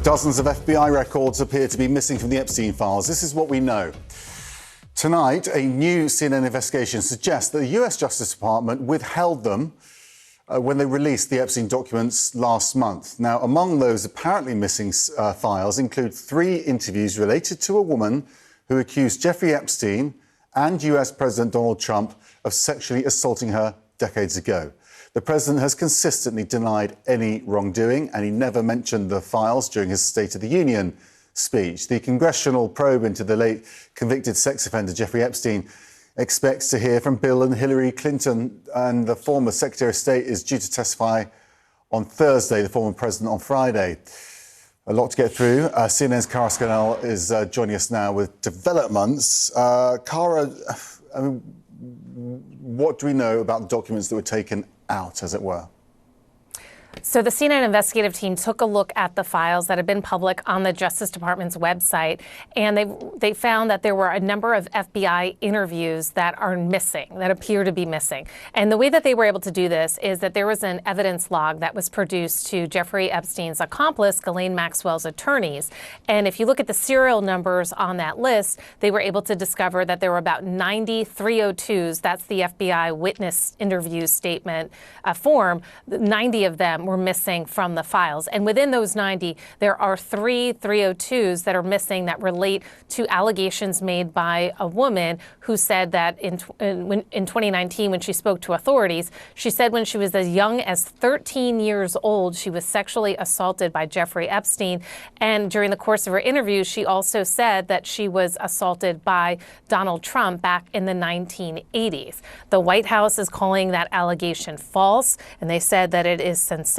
Dozens of FBI records appear to be missing from the Epstein files. This is what we know. Tonight, a new CNN investigation suggests that the US Justice Department withheld them when they released the Epstein documents last month. Now, among those apparently missing files include 3 interviews related to a woman who accused Jeffrey Epstein and US President Donald Trump of sexually assaulting her decades ago. The president has consistently denied any wrongdoing, and he never mentioned the files during his State of the Union speech. The congressional probe into the late convicted sex offender Jeffrey Epstein expects to hear from Bill and Hillary Clinton, and the former Secretary of State is due to testify on Thursday, the former president on Friday. A lot to get through. CNN's Cara Scannell is joining us now with developments. Cara, I mean, what do we know about documents that were taken out, as it were? So the CNN investigative team took a look at the files that have been public on the Justice Department's website, and they found that there were a number of FBI interviews that are missing, that appear to be missing. And the way that they were able to do this is that there was an evidence log that was produced to Jeffrey Epstein's accomplice, Ghislaine Maxwell's attorneys. And if you look at the serial numbers on that list, they were able to discover that there were about 90 302s. That's the FBI witness interview statement form. 90 of them were missing from the files. And within those 90, there are 3 302s that are missing that relate to allegations made by a woman who said that in 2019, when she spoke to authorities, she said when she was as young as 13 years old, she was sexually assaulted by Jeffrey Epstein. And during the course of her interview, she also said that she was assaulted by Donald Trump back in the 1980s. The White House is calling that allegation false, and they said that it is sensationalist.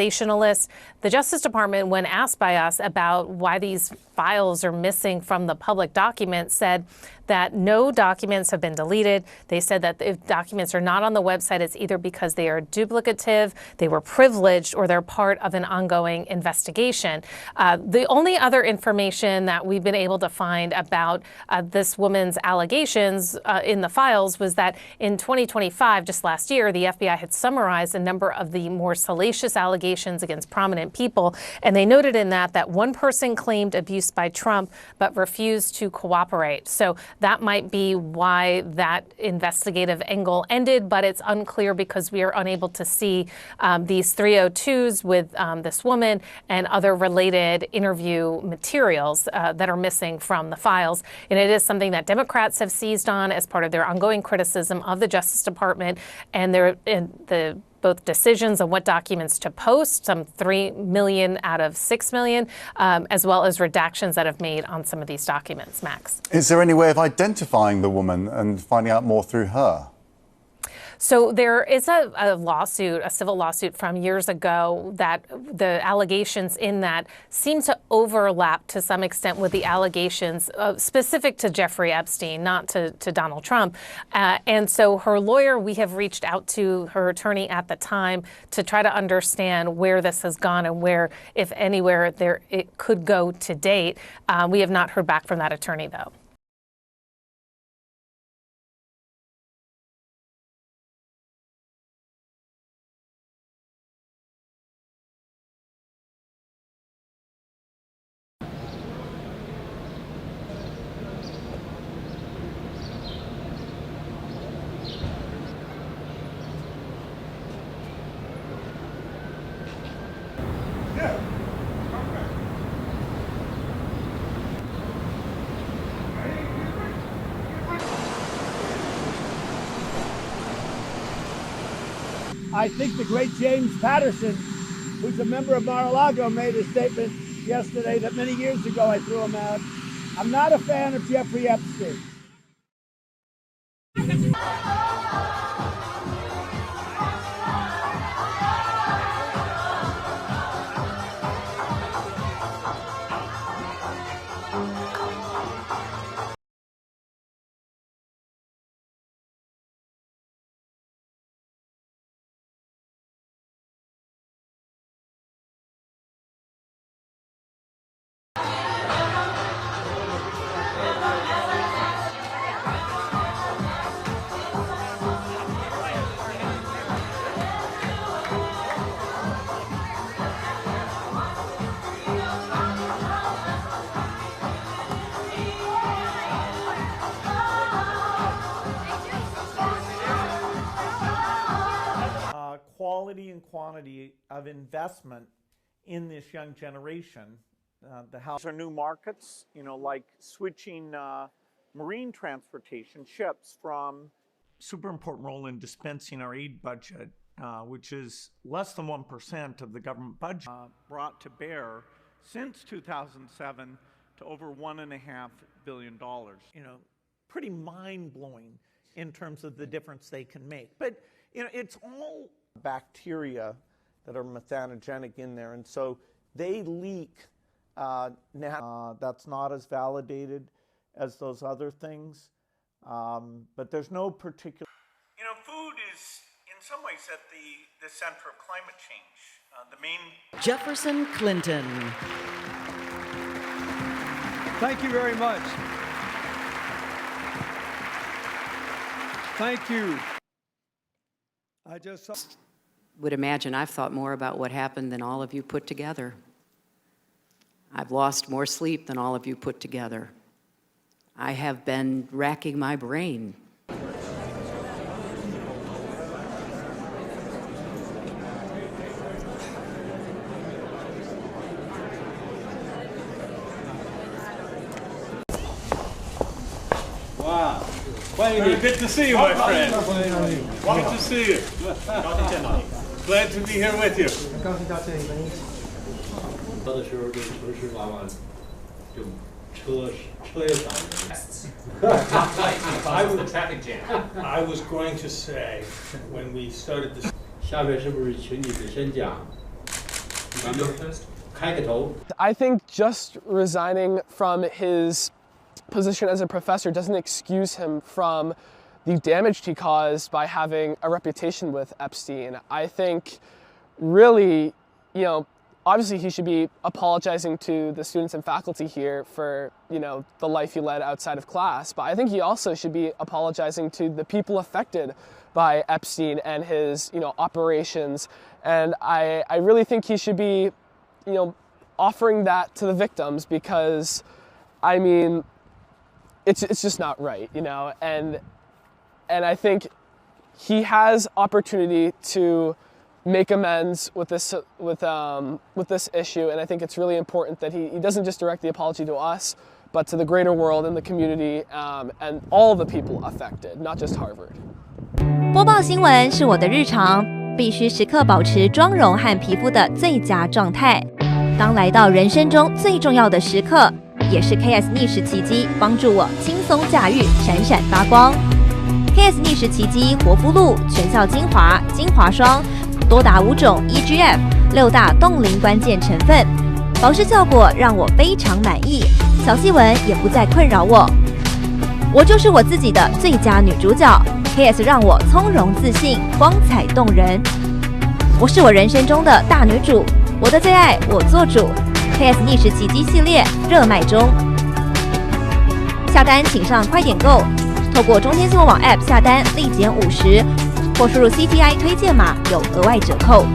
The Justice Department, when asked by us about why these files are missing from the public documents, said that no documents have been deleted. They said that if documents are not on the website, it's either because they are duplicative, they were privileged, or they're part of an ongoing investigation. The only other information that we've been able to find about this woman's allegations in the files was that in 2025, just last year, the FBI had summarized a number of the more salacious allegations against prominent people. And they noted in that one person claimed abuse by Trump, but refused to cooperate. So that might be why that investigative angle ended, but it's unclear because we are unable to see these 302s with this woman and other related interview materials that are missing from the files. And it is something that Democrats have seized on as part of their ongoing criticism of the Justice Department and both decisions on what documents to post, some 3 million out of 6 million, as well as redactions that have made on some of these documents. Max. Is there any way of identifying the woman and finding out more through her? So there is a lawsuit, a civil lawsuit from years ago that the allegations in that seem to overlap to some extent with the allegations specific to Jeffrey Epstein, not to Donald Trump. And so her lawyer, we have reached out to her attorney at the time to try to understand where this has gone and where, if anywhere, it could go to date. We have not heard back from that attorney, though. I think the great James Patterson, who's a member of Mar-a-Lago, made a statement yesterday that many years ago I threw him out. I'm not a fan of Jeffrey Epstein. quantity of investment in this young generation. The house are new markets, like switching marine transportation ships from super important role in dispensing our aid budget, which is less than 1% of the government budget, brought to bear since 2007 to over $1.5 billion. Pretty mind-blowing in terms of the difference they can make. But, it's all bacteria that are methanogenic in there, and so they leak. That's not as validated as those other things, but there's no particular. Food is in some ways at the center of climate change. The main. Jefferson Clinton. Thank you very much. Thank you. I just would imagine I've thought more about what happened than all of you put together. I've lost more sleep than all of you put together. I have been racking my brain. Wow. Very good to see you, my friend. Good to see you. Glad to be here with you. 的时候，这城市往往就车也少。I was the traffic jam. I was going to say when we started this. 下面是不是请你们先讲？开个头。 I think just resigning from his position as a professor doesn't excuse him from the damage he caused by having a reputation with Epstein. I think really, obviously he should be apologizing to the students and faculty here for, the life he led outside of class, but I think he also should be apologizing to the people affected by Epstein and his, operations. And I really think he should be, offering that to the victims because, it's just not right, and I think he has opportunity to make amends with this issue, and I think it's really important that he doesn't just direct the apology to us, but to the greater world and the community and all the people affected, not just Harvard. 播报新闻是我的日常，必须时刻保持妆容和皮肤的最佳状态。当来到人生中最重要的时刻，也是 KS 逆时奇迹帮助我轻松驾驭，闪闪发光。KS 逆时奇迹活肤露全效精华、精华霜，多达5种 EGF 6大冻龄关键成分，保湿效果让我非常满意，小细纹也不再困扰我。我就是我自己的最佳女主角 ，KS 让我从容自信，光彩动人。我是我人生中的大女主，我的最爱我做主。KS 逆时奇迹系列热卖中，下单请上快点购，透过中天新闻网 App 下单立减50，或输入 CTI 推荐码有额外折扣。